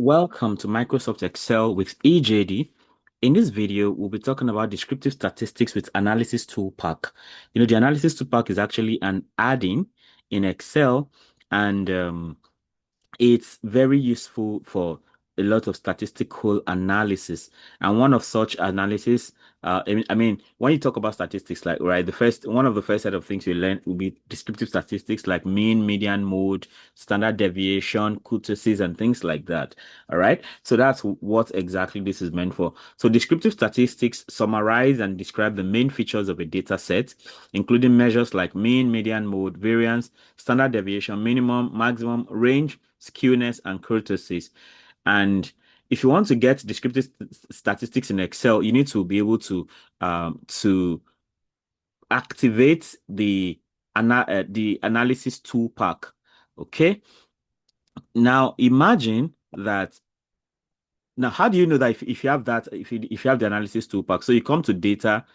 Welcome to Microsoft Excel with EJD. In this video, we'll be talking about descriptive statistics with Analysis Toolpak. The Analysis Toolpak is actually an add-in in Excel, and it's very useful for a lot of statistical analysis. And one of such analysis, when you talk about statistics, like, right, one of the first set of things you learn will be descriptive statistics like mean, median, mode, standard deviation, kurtosis, and things like that. All right. So that's what exactly this is meant for. So descriptive statistics summarize and describe the main features of a data set, including measures like mean, median, mode, variance, standard deviation, minimum, maximum, range, skewness, and kurtosis. And if you want to get descriptive statistics in Excel, you need to be able to activate the analysis tool pack. Okay. Now imagine that. Now, how do you know that if you have that, if you have the analysis tool pack? So you come to data,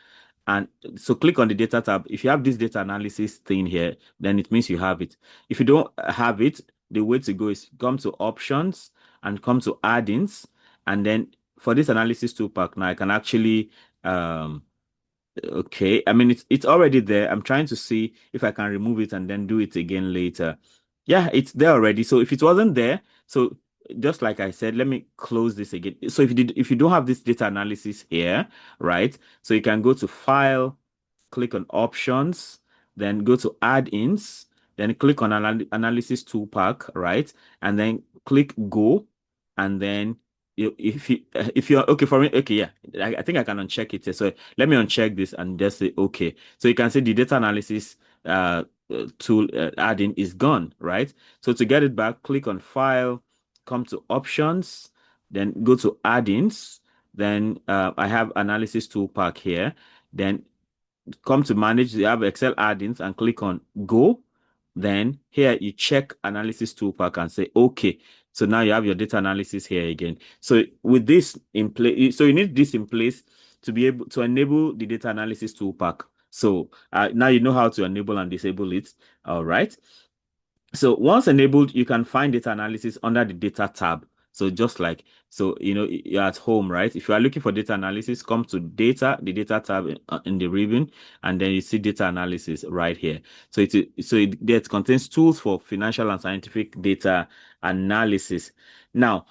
and so click on the data tab. If you have this data analysis thing here, then it means you have it. If you don't have it, the way to go is come to options and come to add-ins. And then for this analysis toolpak, now I can actually okay. I mean, it's already there. I'm trying to see if I can remove it and then do it again later. Yeah, it's there already. So if it wasn't there, so just like I said, let me close this again. So if you don't have this data analysis here, right? So you can go to File, click on Options, then go to Add-ins, then click on Analysis Toolpak, right? And then click Go, and then if you're okay for me, okay, yeah, I think I can uncheck it here. So let me uncheck this and just say okay. So you can see the data analysis tool add-in is gone, right? So to get it back, click on File, come to Options, then go to Add-ins. Then I have Analysis Toolpak here. Then come to Manage. You have Excel add-ins and click on Go. Then here you check Analysis Toolpak and say okay. So now you have your data analysis here again. So with this in place, so you need this in place to be able to enable the data analysis toolpak. So now you know how to enable and disable it. All right. So once enabled, you can find data analysis under the data tab. So just like, so, you're at home, right? If you are looking for data analysis, come to data, the data tab in the ribbon, and then you see data analysis right here. So it contains tools for financial and scientific data analysis. Now,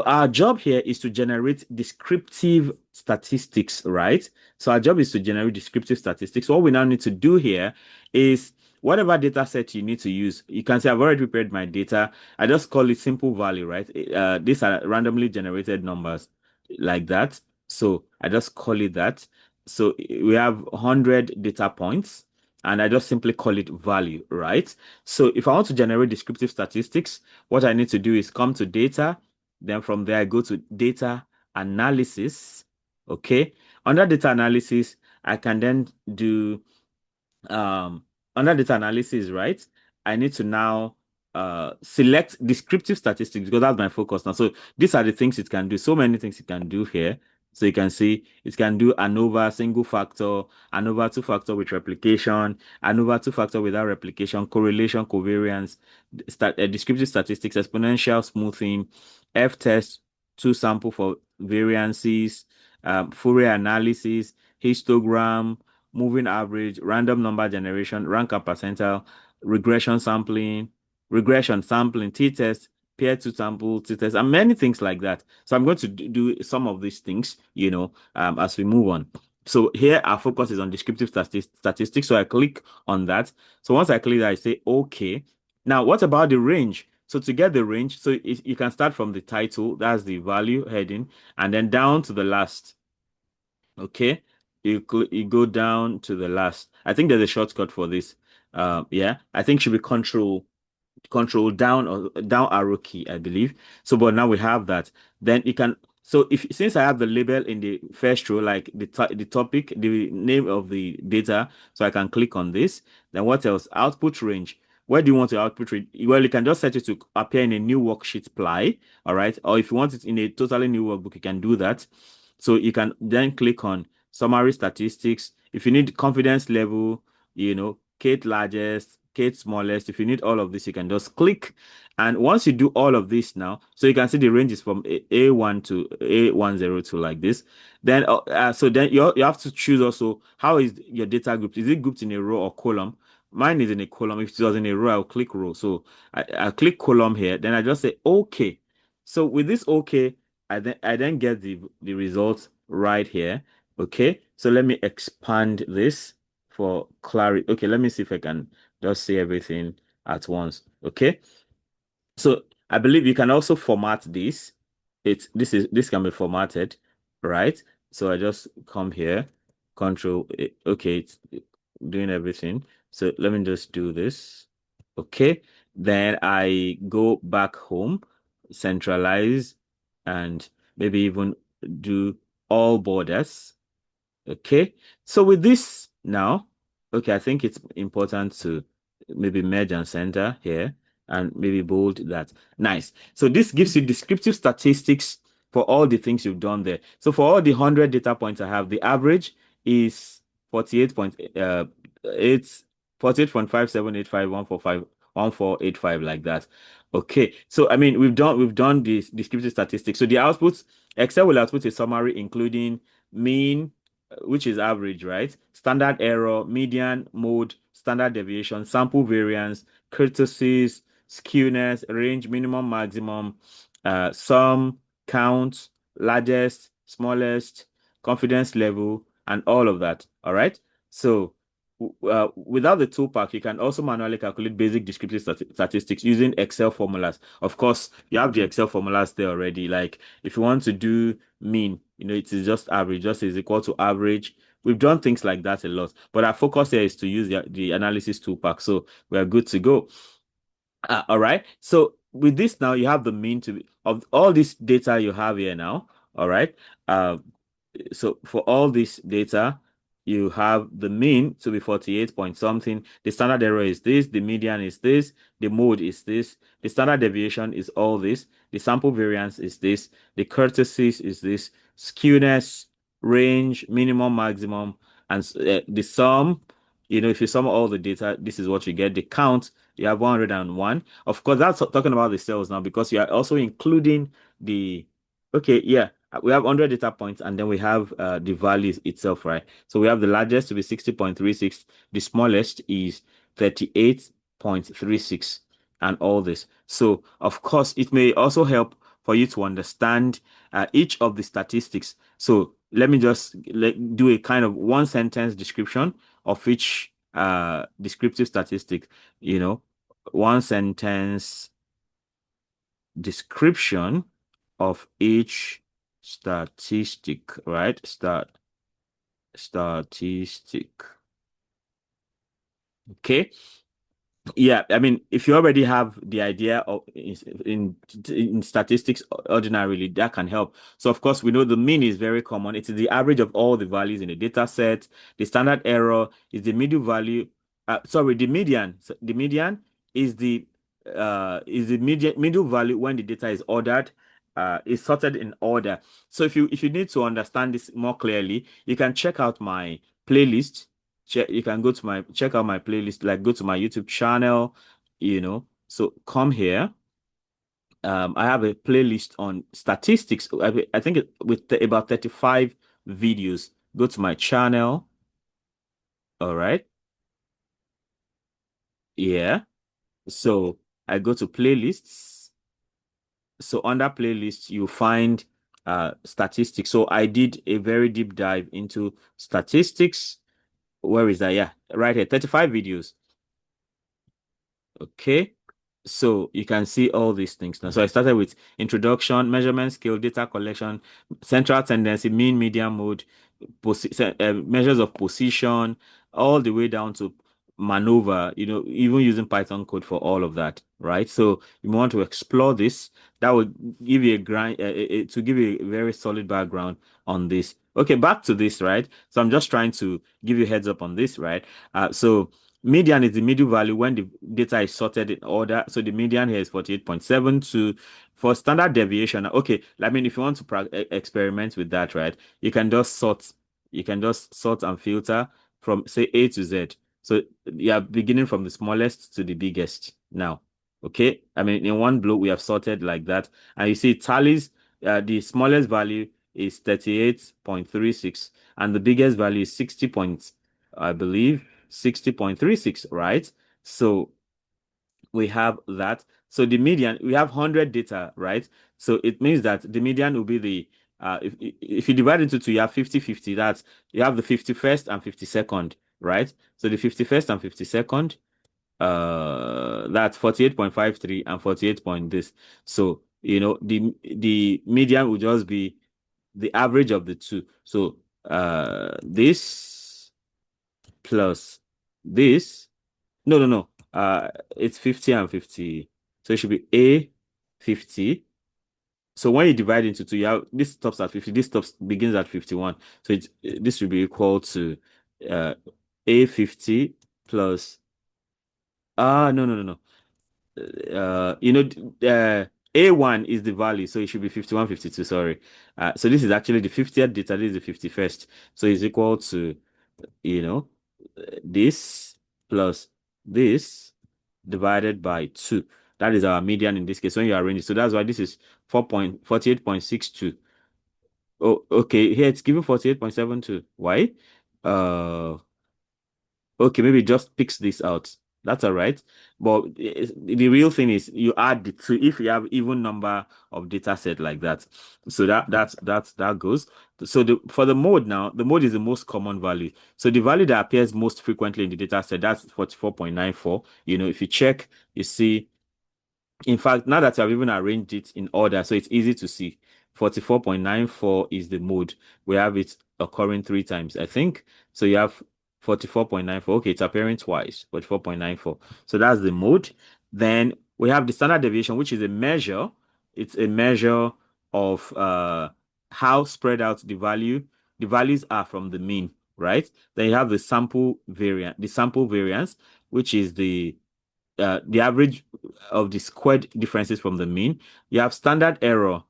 our job here is to generate descriptive statistics, right? So our job is to generate descriptive statistics. What we now need to do here is whatever data set you need to use, you can say, I've already prepared my data. I just call it simple value, right? These are randomly generated numbers like that. So I just call it that. So we have 100 data points, and I just simply call it value, right? So if I want to generate descriptive statistics, what I need to do is come to data. Then from there, I go to data analysis. Okay. Under data analysis, I can then do um under data analysis, right? I need to now select descriptive statistics because that's my focus now. So these are the things it can do. So many things it can do here. So you can see it can do ANOVA single factor, ANOVA two factor with replication, ANOVA two factor without replication, correlation, covariance, descriptive statistics, exponential smoothing, F test, two sample for variances, Fourier analysis, histogram, moving average, random number generation, rank and percentile, regression sampling, t-test, pair to sample t-test, and many things like that. So I'm going to do some of these things, as we move on. So here our focus is on descriptive statistics. So I click on that. So once I click that, I say okay. Now, what about the range? So to get the range, so you can start from the title, that's the value heading, and then down to the last. Okay, you go down to the last. I think there's a shortcut for this. Yeah, I think should be control down or down arrow key, I believe. So, but now we have that. Then you can. So if since I have the label in the first row, like the topic, the name of the data, so I can click on this. Then what else? Output range. Where do you want to output range? Well, you can just set it to appear in a new worksheet ply, all right? Or if you want it in a totally new workbook, you can do that. So you can then click on summary statistics. If you need confidence level, Kate largest, locate smallest. If you need all of this, you can just click. And once you do all of this now, so you can see the range is from A1 to A102 like this. Then, so then you have to choose also how is your data grouped. Is it grouped in a row or column? Mine is in a column. If it was in a row, I'll click row. So I click column here. Then I just say OK. So with this OK, I then get the results right here. Okay. So let me expand this for clarity. Okay, let me see if I can just say everything at once. Okay. So I believe you can also format this. This can be formatted, right? So I just come here, control okay, it's doing everything. So let me just do this. Okay. Then I go back home, centralize, and maybe even do all borders. Okay. So with this now, okay, I think it's important to maybe merge and center here and maybe bold that. Nice. So this gives you descriptive statistics for all the things you've done there. So for all the 100 data points I have, the average is 48.57851451485 like that. Okay. So I mean we've done this descriptive statistics. So the outputs, Excel will output a summary including mean, which is average, right? Standard error, median, mode, standard deviation, sample variance, kurtosis, skewness, range, minimum, maximum, sum, count, largest, smallest, confidence level, and all of that. All right. So without the toolpak, you can also manually calculate basic descriptive statistics using Excel formulas. Of course, you have the Excel formulas there already. Like if you want to do mean, it is just average, just is equal to average. We've done things like that a lot, but our focus here is to use the analysis toolpak. So we're good to go. All right. So with this now, you have the mean to be of all this data you have here now. All right. Uh, so for all this data, you have the mean to be 48 point something. The standard error is this, the median is this, the mode is this, the standard deviation is all this, the sample variance is this, the kurtosis is this, skewness, range, minimum, maximum, and the sum. If you sum all the data, this is what you get. The count, you have 101. Of course, that's talking about the cells now because you are also including the, okay, yeah, we have 100 data points and then we have the values itself, right? So we have the largest to be 60.36, the smallest is 38.36 and all this. So of course, it may also help for you to understand each of the statistics. So let me just do a kind of one sentence description of each descriptive statistic, one sentence description of each statistic, right? Statistic. Okay. Yeah, I mean, if you already have the idea of in statistics ordinarily, that can help. So of course, we know the mean is very common. It is the average of all the values in a data set. The standard error is the middle value. Sorry, the median. So the median is the median middle value when the data is ordered, is sorted in order. So if you need to understand this more clearly, you can check out my playlist. You can go to my check out my playlist, like go to my YouTube channel, so come here. I have a playlist on statistics. I think with about 35 videos. Go to my channel. All right. Yeah. So I go to playlists. So under playlists, you find statistics. So I did a very deep dive into statistics. Where is that? Yeah, right here, 35 videos. Okay. So you can see all these things now. So I started with introduction, measurement, scale, data collection, central tendency, mean, median, mode, measures of position, all the way down to maneuver, even using Python code for all of that, right? So you want to explore this. That would give you a grind, to give you a very solid background on this. Okay, back to this, right? So I'm just trying to give you a heads up on this, right? So median is the middle value when the data is sorted in order. So the median here is 48.72. For standard deviation, okay, I mean, if you want to experiment with that, right, you can just sort and filter from say A to Z. So you are beginning from the smallest to the biggest now. Okay. I mean, in one blow, we have sorted like that. And you see it tallies, the smallest value is 38.36 and the biggest value is 60 point, I believe 60.36, right? So we have that. So the median, we have 100 data, right? So it means that the median will be the, if you divide into two, you have 50-50. That's, you have the 51st and 52nd, right? So the 51st and 52nd, that's 48.53 and 48 point this. So, the median will just be the average of the two. So, this plus this, no, no, no. It's 50 and 50. So it should be A 50. So when you divide into two, you have this stops at 50, this stops begins at 51. So this will be equal to uh A 50 plus no, no, no, no. A1 is the value, so it should be 51, 52. Sorry. So this is actually the 50th data, this is the 51st. So it's equal to, you know, this plus this divided by 2. That is our median in this case when you arrange it. So that's why this is 4.48.62. Oh, okay. Here it's given 48.72. Why? Uh, okay, maybe just picks this out. That's all right. But the real thing is you add the two if you have even number of data set like that. So that goes. So for the mode now, the mode is the most common value. So the value that appears most frequently in the data set, that's 44.94. If you check, you see, in fact, now that I've even arranged it in order, so it's easy to see. 44.94 is the mode. We have it occurring three times, I think. So you have 44.94. Okay, it's appearing twice, 44.94. So that's the mode. Then we have the standard deviation, which is a measure. It's a measure of how spread out the values are from the mean, right? Then you have the sample variance, which is the average of the squared differences from the mean. You have standard error.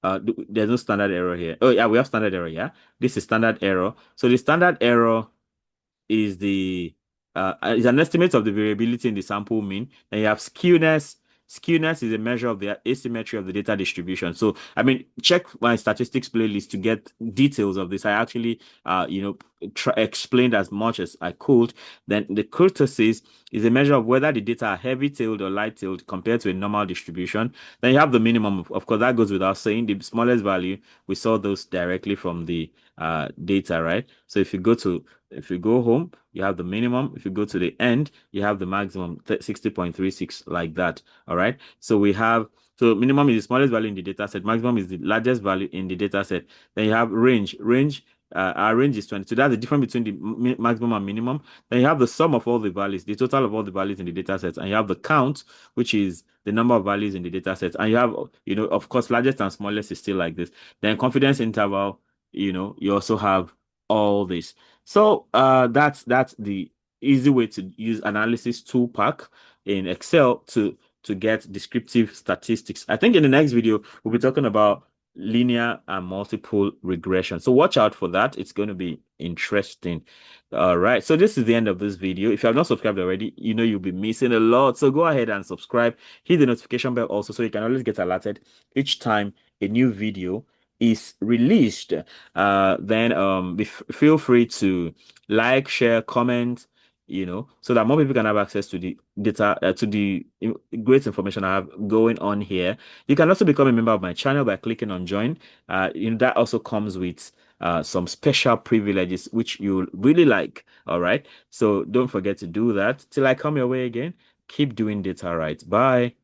There's no standard error here. Oh, yeah, we have standard error. Yeah, this is standard error. So the standard error is an estimate of the variability in the sample mean. Then you have skewness. Skewness is a measure of the asymmetry of the data distribution. So, I mean, check my statistics playlist to get details of this. I actually, explained as much as I could. Then the kurtosis is a measure of whether the data are heavy-tailed or light-tailed compared to a normal distribution. Then you have the minimum. Of course, that goes without saying. The smallest value, we saw those directly from the data, right? So if you go home, you have the minimum. If you go to the end, you have the maximum, 60.36, like that. All right. So minimum is the smallest value in the data set. Maximum is the largest value in the data set. Then you have range. Our range is 20. So that's the difference between the maximum and minimum. Then you have the sum of all the values, the total of all the values in the data set. And you have the count, which is the number of values in the data set. And you have, of course, largest and smallest is still like this. Then confidence interval, you also have all this. So that's the easy way to use analysis toolpak in Excel to get descriptive statistics. I think in the next video we'll be talking about linear and multiple regression. So watch out for that. It's going to be interesting. All right. So this is the end of this video. If you have not subscribed already, you'll be missing a lot. So go ahead and subscribe. Hit the notification bell also so you can always get alerted each time a new video is released. Then feel free to like, share, comment, so that more people can have access to the data, to the great information I have going on here. You can also become a member of my channel by clicking on join. That also comes with some special privileges which you'll really like. All right. So don't forget to do that. Till I come your way again, keep doing data right. Bye.